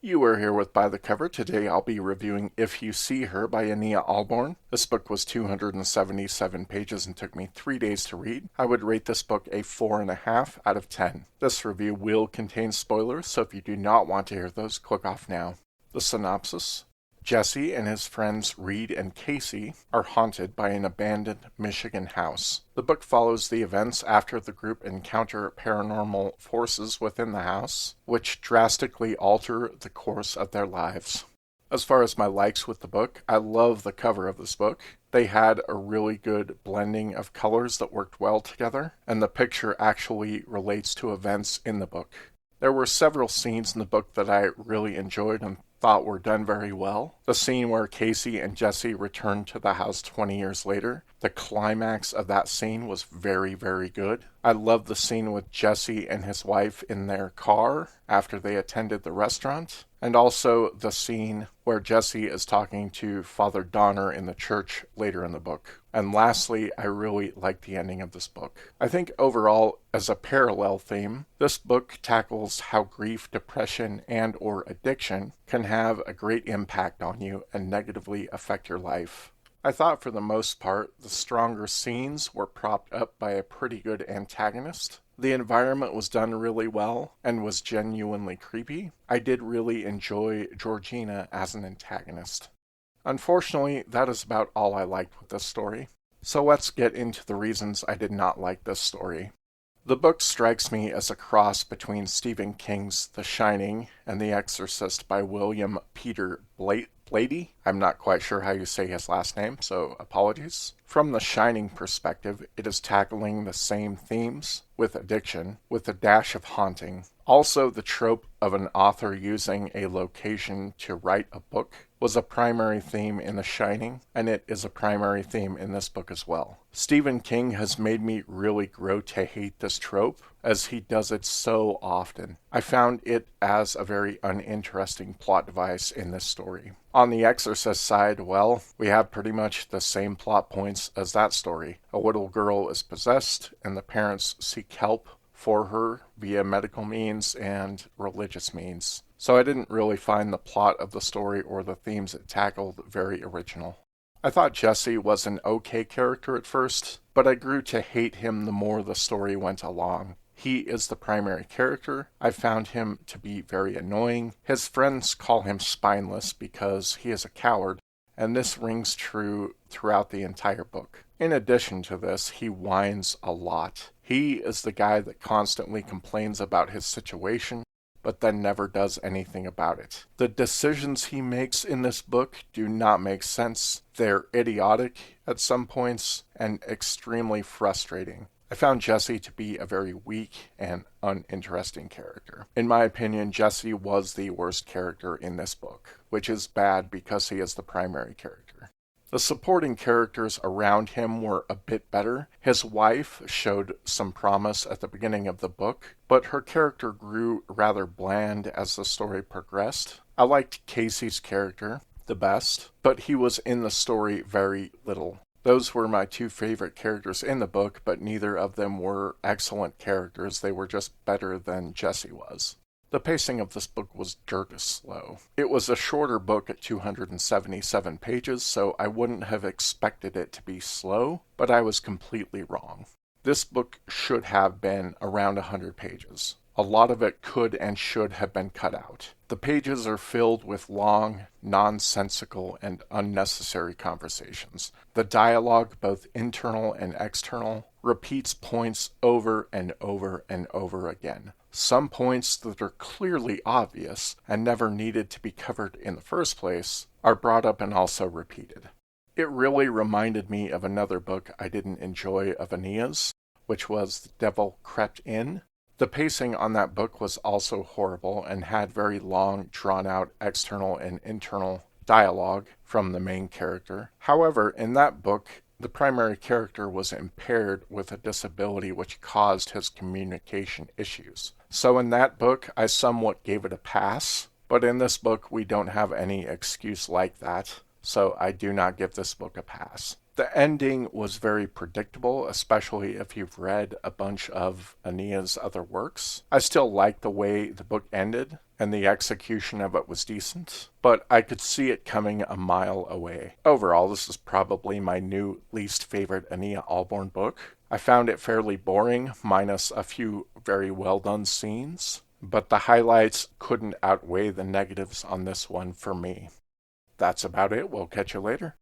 You are here with By the Cover. Today I'll be reviewing If You See Her by Ania Ahlborn. This book was 277 pages and took me 3 days to read. I would rate this book a 4.5 out of 10. This review will contain spoilers, so if you do not want to hear those, click off now. The synopsis. Jesse and his friends Reed and Casey are haunted by an abandoned Michigan house. The book follows the events after the group encounter paranormal forces within the house, which drastically alter the course of their lives. As far as my likes with the book, I love the cover of this book. They had a really good blending of colors that worked well together, and the picture actually relates to events in the book. There were several scenes in the book that I really enjoyed and thought were done very well. The scene where Casey and Jesse returned to the house 20 years later, the climax of that scene was very, very good. I love the scene with Jesse and his wife in their car after they attended the restaurant, and also the scene where Jesse is talking to Father Donner in the church later in the book. And lastly, I really like the ending of this book. I think overall, as a parallel theme, this book tackles how grief, depression, and or addiction can have a great impact on you and negatively affect your life. I thought for the most part, the stronger scenes were propped up by a pretty good antagonist. The environment was done really well and was genuinely creepy. I did really enjoy Georgina as an antagonist. Unfortunately, that is about all I liked with this story. So let's get into the reasons I did not like this story. The book strikes me as a cross between Stephen King's The Shining and The Exorcist by William Peter Blatty. I'm not quite sure how you say his last name, so apologies. From the Shining perspective, it is tackling the same themes with addiction, with a dash of haunting. Also, the trope of an author using a location to write a book was a primary theme in The Shining, and it is a primary theme in this book as well. Stephen King has made me really grow to hate this trope, as he does it so often. I found it as a very uninteresting plot device in this story. On the Exorcist side, well, we have pretty much the same plot points as that story. A little girl is possessed, and the parents seek help for her via medical means and religious means. So I didn't really find the plot of the story or the themes it tackled very original. I thought Jesse was an okay character at first, but I grew to hate him the more the story went along. He is the primary character. I found him to be very annoying. His friends call him spineless because he is a coward, and this rings true throughout the entire book. In addition to this, he whines a lot. He is the guy that constantly complains about his situation, but then never does anything about it. The decisions he makes in this book do not make sense. They're idiotic at some points and extremely frustrating. I found Jesse to be a very weak and uninteresting character. In my opinion, Jesse was the worst character in this book, which is bad because he is the primary character. The supporting characters around him were a bit better. His wife showed some promise at the beginning of the book, but her character grew rather bland as the story progressed. I liked Casey's character the best, but he was in the story very little. Those were my two favorite characters in the book, but neither of them were excellent characters. They were just better than Jesse was. The pacing of this book was dirt slow. It was a shorter book at 277 pages, so I wouldn't have expected it to be slow, but I was completely wrong. This book should have been around 100 pages. A lot of it could and should have been cut out. The pages are filled with long, nonsensical, and unnecessary conversations. The dialogue, both internal and external, repeats points over and over and over again. Some points that are clearly obvious and never needed to be covered in the first place are brought up and also repeated. It really reminded me of another book I didn't enjoy of Ania's, which was The Devil Crept In. The pacing on that book was also horrible and had very long, drawn-out external and internal dialogue from the main character. However, in that book, the primary character was impaired with a disability which caused his communication issues. So in that book, I somewhat gave it a pass, but in this book, we don't have any excuse like that, so I do not give this book a pass. The ending was very predictable, especially if you've read a bunch of Ania's other works. I still like the way the book ended, and the execution of it was decent, but I could see it coming a mile away. Overall, this is probably my new least favorite Ania Ahlborn book. I found it fairly boring, minus a few very well done scenes, but the highlights couldn't outweigh the negatives on this one for me. That's about it. We'll catch you later.